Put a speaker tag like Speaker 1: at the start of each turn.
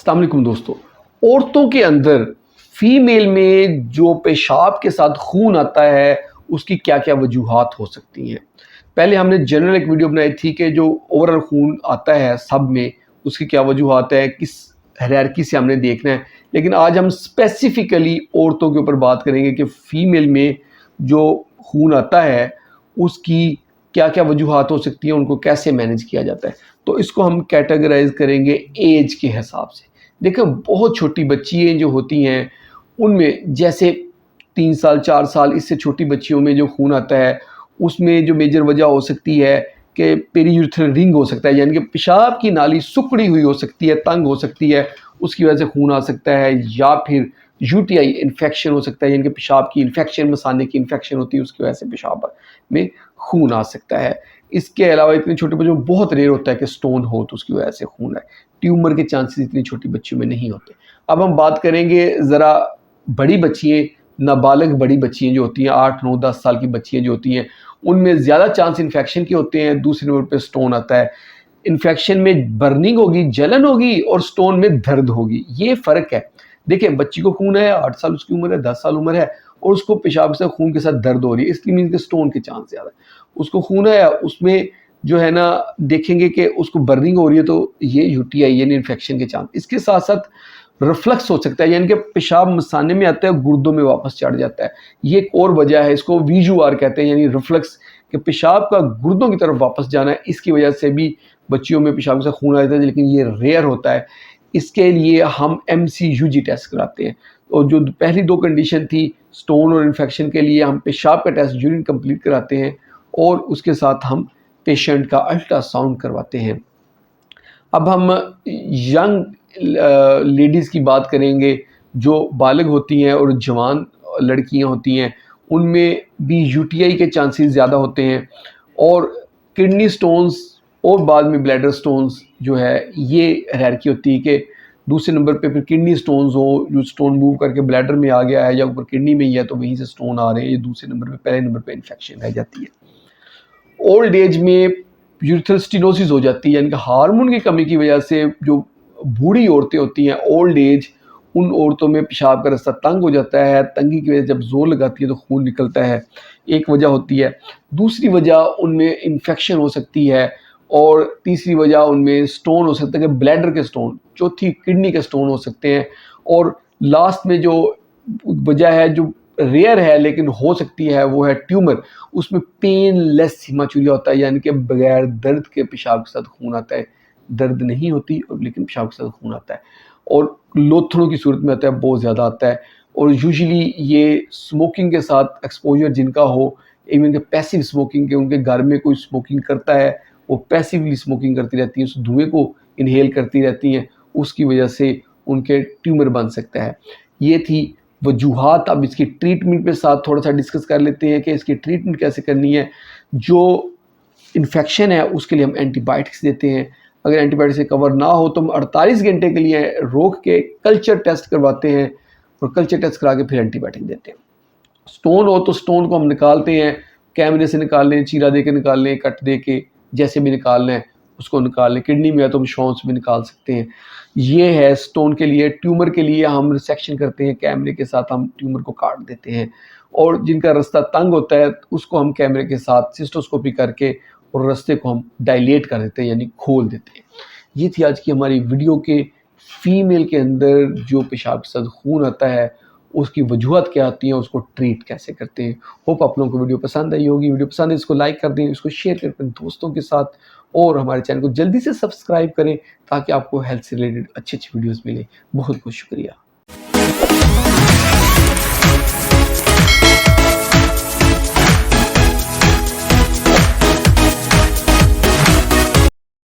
Speaker 1: अस्सलाम वालेकुम दोस्तों। औरतों के अंदर फीमेल में जो पेशाब के साथ खून आता है उसकी क्या क्या वजूहात हो सकती हैं। पहले हमने जनरल एक वीडियो बनाई थी कि जो ओवरऑल खून आता है सब में उसकी क्या वजूहात है, किस हायरार्की से हमने देखना है। लेकिन आज हम स्पेसिफिकली औरतों के ऊपर बात करेंगे कि फ़ीमेल में जो खून आता है उसकी क्या क्या वजूहात हो सकती हैं, उनको कैसे मैनेज किया जाता है। तो इसको हम कैटेगराइज करेंगे एज के हिसाब से। देखो, बहुत छोटी बच्चियाँ जो होती हैं उनमें जैसे 3 साल 4 साल इससे छोटी बच्चियों में जो खून आता है उसमें जो मेजर वजह हो सकती है कि पेरीयूरेथ्रल रिंग हो सकता है, यानी कि पेशाब की नाली सिकुड़ी हुई हो सकती है, तंग हो सकती है, उसकी वजह से खून आ सकता है। या फिर यूटीआई इन्फेक्शन हो सकता है, यानी कि पेशाब की इन्फेक्शन, मसाने की इन्फेक्शन होती है, उसकी वजह से पेशाब में खून आ सकता है। इसके अलावा इतने छोटे बच्चों में बहुत रेयर होता है कि स्टोन हो तो उसकी वजह से खून आए। ट्यूमर के चांसेस इतनी छोटी बच्चियों में नहीं होते। अब हम बात करेंगे ज़रा बड़ी बच्चियाँ, नाबालिग बड़ी बच्चियाँ जो होती हैं, 8 9 10 साल की बच्चियाँ जो होती हैं उनमें ज़्यादा चांस इन्फेक्शन के होते हैं। दूसरे नंबर पे स्टोन आता है। इन्फेक्शन में बर्निंग होगी, जलन होगी, और स्टोन में दर्द होगी। ये फ़र्क है। देखिए, बच्ची को खून है, 8 साल उसकी उम्र है, 10 साल उम्र है, और उसको पेशाब से खून के साथ दर्द हो रही है, इसलिए मीन्स के स्टोन के चांस ज़्यादा है। उसको खून है, उसमें जो है ना देखेंगे कि उसको बर्निंग हो रही है, तो ये यूटीआई यानी इन्फेक्शन के चांस। इसके साथ साथ रिफ्लक्स हो सकता है, यानी कि पेशाब मसाने में आता है, गुर्दों में वापस चढ़ जाता है। ये एक और वजह है, इसको वीजूआर कहते हैं, यानी रिफ्लक्स, कि पेशाब का गुर्दों की तरफ वापस जाना है। इसकी वजह से भी बच्चियों में पेशाब से खून आ जाता है, लेकिन ये रेयर होता है। इसके लिए हम एमसीयूजी टेस्ट कराते हैं। और जो पहली 2 कंडीशन थी, स्टोन और इन्फेक्शन के लिए हम पेशाब का टेस्ट यूरिन कंप्लीट कराते हैं, और उसके साथ हम पेशेंट का अल्ट्रासाउंड करवाते हैं। अब हम यंग लेडीज़ की बात करेंगे, जो बालिग होती हैं और जवान लड़कियां होती हैं, उनमें भी यूटीआई के चांसेस ज़्यादा होते हैं। और किडनी स्टोन्स और बाद में ब्लैडर स्टोन्स जो है, ये हायरार्की होती है कि दूसरे नंबर पे फिर किडनी स्टोन्स हो, जो स्टोन मूव करके ब्लैडर में आ गया है या ऊपर किडनी में ही है तो वहीं से स्टोन आ रहे हैं, ये दूसरे नंबर पे। पहले नंबर पे इन्फेक्शन रह जाती है। ओल्ड एज में यूरेथ्रल स्टेनोसिस हो जाती है, यानी कि हार्मोन की कमी की वजह से जो बूढ़ी औरतें होती हैं, ओल्ड एज, उन औरतों में पेशाब का रास्ता तंग हो जाता है। तंगी की वजह जब जोर लगाती है तो खून निकलता है, एक वजह होती है। दूसरी वजह उनमें इन्फेक्शन हो सकती है, और तीसरी वजह उनमें स्टोन हो सकता है कि ब्लैडर के स्टोन, चौथी किडनी के स्टोन हो सकते हैं। और लास्ट में जो वजह है, जो रेयर है लेकिन हो सकती है, वो है ट्यूमर। उसमें पेनलेस हीमाचूरिया होता है, यानी कि बगैर दर्द के पेशाब के साथ खून आता है। दर्द नहीं होती और लेकिन पेशाब के साथ खून आता है, और लोथड़ों की सूरत में आता है, बहुत ज़्यादा आता है। और यूजुअली ये स्मोकिंग के साथ एक्सपोजर जिनका हो, इवन के पैसिव स्मोकिंग के, उनके घर में कोई स्मोकिंग करता है, वो पैसिवली स्मोकिंग करती रहती है, उस धुएँ को इनहेल करती रहती हैं, उसकी वजह से उनके ट्यूमर बन सकता है। ये थी वजूहात। अब इसकी ट्रीटमेंट के साथ थोड़ा सा डिस्कस कर लेते हैं कि इसकी ट्रीटमेंट कैसे करनी है। जो इन्फेक्शन है उसके लिए हम एंटीबायोटिक्स देते हैं। अगर एंटीबायोटिक से कवर ना हो तो हम 48 घंटे के लिए रोक के कल्चर टेस्ट करवाते हैं, और कल्चर टेस्ट करा के फिर एंटीबायोटिक देते हैं। स्टोन हो तो स्टोन को हम निकालते हैं, कैमरे से निकाल लें, चीरा दे के निकाल लें, कट दे के, जैसे भी निकालना है उसको निकाल लें। किडनी में है तो हम शॉन्स भी निकाल सकते हैं। ये है स्टोन के लिए। ट्यूमर के लिए हम रिसेक्शन करते हैं, कैमरे के साथ हम ट्यूमर को काट देते हैं। और जिनका रास्ता तंग होता है उसको हम कैमरे के साथ सिस्टोस्कोपी करके और रास्ते को हम डायलेट कर देते हैं, यानी खोल देते हैं। ये थी आज की हमारी वीडियो के फीमेल के अंदर जो पेशाब के साथ खून आता है उसकी वजूहत क्या आती हैं, उसको ट्रीट कैसे करते हैं। होप आप लोगों को वीडियो पसंद आई होगी। वीडियो पसंद है इसको लाइक कर दें, इसको शेयर करें अपने दोस्तों के साथ, और हमारे चैनल को जल्दी से सब्सक्राइब करें ताकि आपको हेल्थ से रिलेटेड अच्छी अच्छी वीडियोस मिले। बहुत बहुत शुक्रिया।